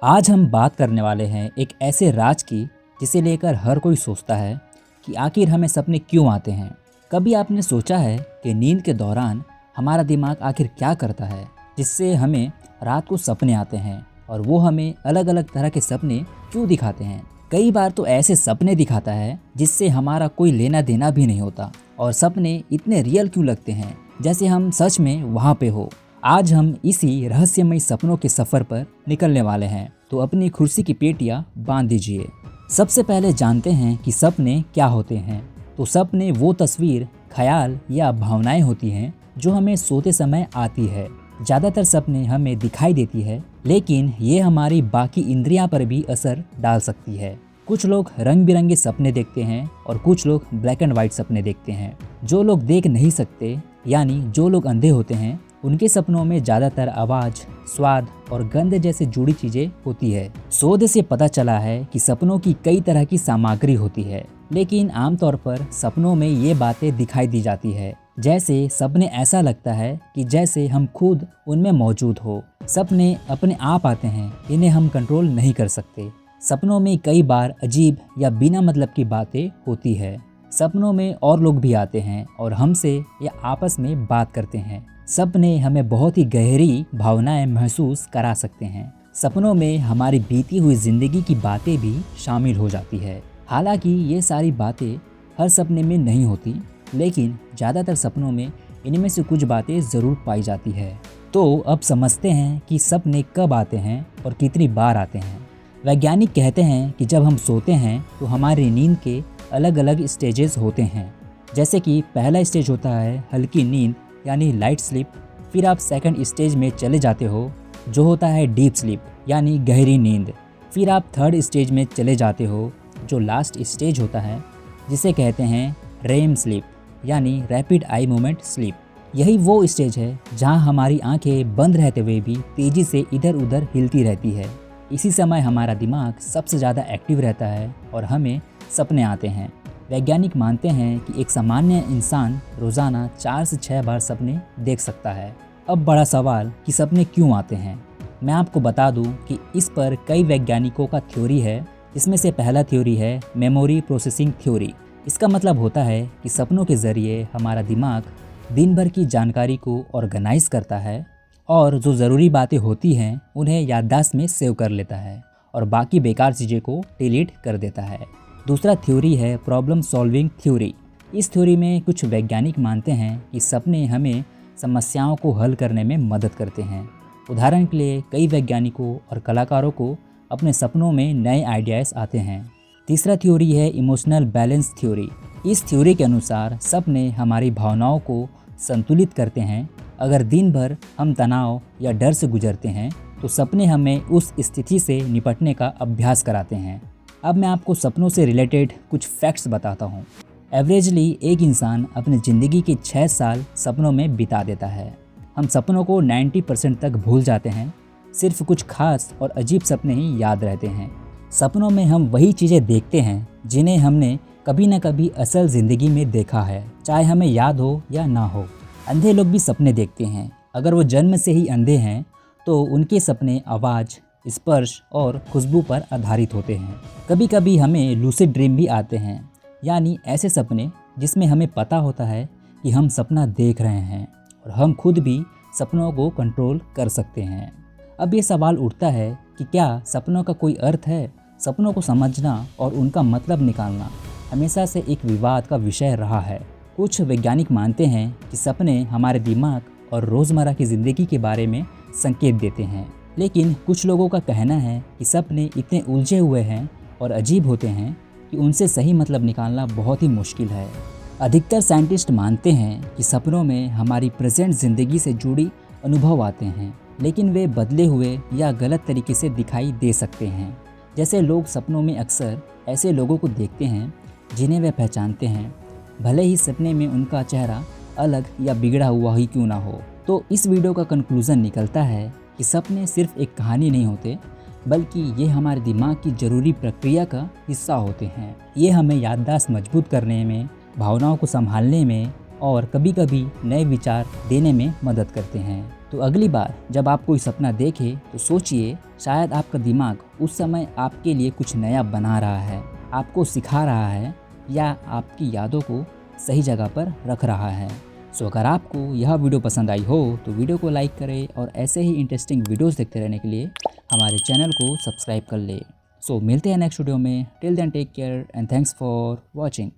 आज हम बात करने वाले हैं एक ऐसे राज की जिसे लेकर हर कोई सोचता है कि आखिर हमें सपने क्यों आते हैं। कभी आपने सोचा है कि नींद के दौरान हमारा दिमाग आखिर क्या करता है जिससे हमें रात को सपने आते हैं और वो हमें अलग अलग तरह के सपने क्यों दिखाते हैं। कई बार तो ऐसे सपने दिखाता है जिससे हमारा कोई लेना देना भी नहीं होता और सपने इतने रियल क्यों लगते हैं जैसे हम सच में वहाँ पे हो। आज हम इसी रहस्यमय सपनों के सफर पर निकलने वाले हैं, तो अपनी कुर्सी की पेटियां बांध दीजिए। सबसे पहले जानते हैं कि सपने क्या होते हैं। तो सपने वो तस्वीर, ख्याल या भावनाएं होती हैं जो हमें सोते समय आती है। ज़्यादातर सपने हमें दिखाई देती है, लेकिन ये हमारी बाकी इंद्रियां पर भी असर डाल सकती है। कुछ लोग रंग बिरंगे सपने देखते हैं और कुछ लोग ब्लैक एंड वाइट सपने देखते हैं। जो लोग देख नहीं सकते यानी जो लोग अंधे होते हैं, उनके सपनों में ज़्यादातर आवाज़, स्वाद और गंध जैसे जुड़ी चीज़ें होती है। शोध से पता चला है कि सपनों की कई तरह की सामग्री होती है, लेकिन आमतौर पर सपनों में ये बातें दिखाई दी जाती है। जैसे सपने ऐसा लगता है कि जैसे हम खुद उनमें मौजूद हो। सपने अपने आप आते हैं, इन्हें हम कंट्रोल नहीं कर सकते। सपनों में कई बार अजीब या बिना मतलब की बातें होती है। सपनों में और लोग भी आते हैं और हमसे या आपस में बात करते हैं। सपने हमें बहुत ही गहरी भावनाएं महसूस करा सकते हैं। सपनों में हमारी बीती हुई जिंदगी की बातें भी शामिल हो जाती है। हालांकि ये सारी बातें हर सपने में नहीं होती, लेकिन ज़्यादातर सपनों में इनमें से कुछ बातें ज़रूर पाई जाती है। तो अब समझते हैं कि सपने कब आते हैं और कितनी बार आते हैं। वैज्ञानिक कहते हैं कि जब हम सोते हैं तो हमारी नींद के अलग अलग स्टेजेस होते हैं। जैसे कि पहला स्टेज होता है हल्की नींद यानी लाइट स्लीप। फिर आप सेकंड स्टेज में चले जाते हो जो होता है डीप स्लीप यानी गहरी नींद। फिर आप थर्ड स्टेज में चले जाते हो जो लास्ट स्टेज होता है, जिसे कहते हैं रेम स्लीप यानी रैपिड आई मूवमेंट स्लीप। यही वो स्टेज है जहां हमारी आंखें बंद रहते हुए भी तेज़ी से इधर उधर हिलती रहती है। इसी समय हमारा दिमाग सबसे ज़्यादा एक्टिव रहता है और हमें सपने आते हैं। वैज्ञानिक मानते हैं कि एक सामान्य इंसान रोज़ाना 4 से 6 बार सपने देख सकता है। अब बड़ा सवाल कि सपने क्यों आते हैं। मैं आपको बता दूं कि इस पर कई वैज्ञानिकों का थ्योरी है। इसमें से पहला थ्योरी है मेमोरी प्रोसेसिंग थ्योरी। इसका मतलब होता है कि सपनों के ज़रिए हमारा दिमाग दिन भर की जानकारी को ऑर्गेनाइज करता है और जो ज़रूरी बातें होती हैं उन्हें याददाश्त में सेव कर लेता है और बाकी बेकार चीज़ें को डिलीट कर देता है। दूसरा थ्योरी है प्रॉब्लम सॉल्विंग थ्योरी। इस थ्योरी में कुछ वैज्ञानिक मानते हैं कि सपने हमें समस्याओं को हल करने में मदद करते हैं। उदाहरण के लिए कई वैज्ञानिकों और कलाकारों को अपने सपनों में नए आइडियाज़ आते हैं। तीसरा थ्योरी है इमोशनल बैलेंस थ्योरी। इस थ्योरी के अनुसार सपने हमारी भावनाओं को संतुलित करते हैं। अगर दिन भर हम तनाव या डर से गुजरते हैं तो सपने हमें उस स्थिति से निपटने का अभ्यास कराते हैं। अब मैं आपको सपनों से रिलेटेड कुछ फैक्ट्स बताता हूँ। एवरेजली एक इंसान अपनी ज़िंदगी के 6 साल सपनों में बिता देता है। हम सपनों को 90% तक भूल जाते हैं। सिर्फ कुछ खास और अजीब सपने ही याद रहते हैं। सपनों में हम वही चीज़ें देखते हैं जिन्हें हमने कभी न कभी असल ज़िंदगी में देखा है, चाहे हमें याद हो या ना हो। अंधे लोग भी सपने देखते हैं। अगर वो जन्म से ही अंधे हैं तो उनके सपने आवाज़, स्पर्श और खुशबू पर आधारित होते हैं। कभी कभी हमें लूसिड ड्रीम भी आते हैं, यानी ऐसे सपने जिसमें हमें पता होता है कि हम सपना देख रहे हैं और हम खुद भी सपनों को कंट्रोल कर सकते हैं। अब ये सवाल उठता है कि क्या सपनों का कोई अर्थ है। सपनों को समझना और उनका मतलब निकालना हमेशा से एक विवाद का विषय रहा है। कुछ वैज्ञानिक मानते हैं कि सपने हमारे दिमाग और रोज़मर्रा की ज़िंदगी के बारे में संकेत देते हैं, लेकिन कुछ लोगों का कहना है कि सपने इतने उलझे हुए हैं और अजीब होते हैं कि उनसे सही मतलब निकालना बहुत ही मुश्किल है। अधिकतर साइंटिस्ट मानते हैं कि सपनों में हमारी प्रेजेंट ज़िंदगी से जुड़ी अनुभव आते हैं, लेकिन वे बदले हुए या गलत तरीके से दिखाई दे सकते हैं। जैसे लोग सपनों में अक्सर ऐसे लोगों को देखते हैं जिन्हें वे पहचानते हैं, भले ही सपने में उनका चेहरा अलग या बिगड़ा हुआ ही क्यों ना हो। तो इस वीडियो का कंक्लूज़न निकलता है कि सपने सिर्फ एक कहानी नहीं होते, बल्कि ये हमारे दिमाग की ज़रूरी प्रक्रिया का हिस्सा होते हैं। ये हमें याददाश्त मजबूत करने में, भावनाओं को संभालने में और कभी कभी नए विचार देने में मदद करते हैं। तो अगली बार जब आप कोई सपना देखें तो सोचिए, शायद आपका दिमाग उस समय आपके लिए कुछ नया बना रहा है, आपको सिखा रहा है या आपकी यादों को सही जगह पर रख रहा है। सो अगर आपको यह वीडियो पसंद आई हो तो वीडियो को लाइक करें और ऐसे ही इंटरेस्टिंग वीडियोस देखते रहने के लिए हमारे चैनल को सब्सक्राइब कर ले। सो मिलते हैं नेक्स्ट वीडियो में। Till then take care and thanks for watching.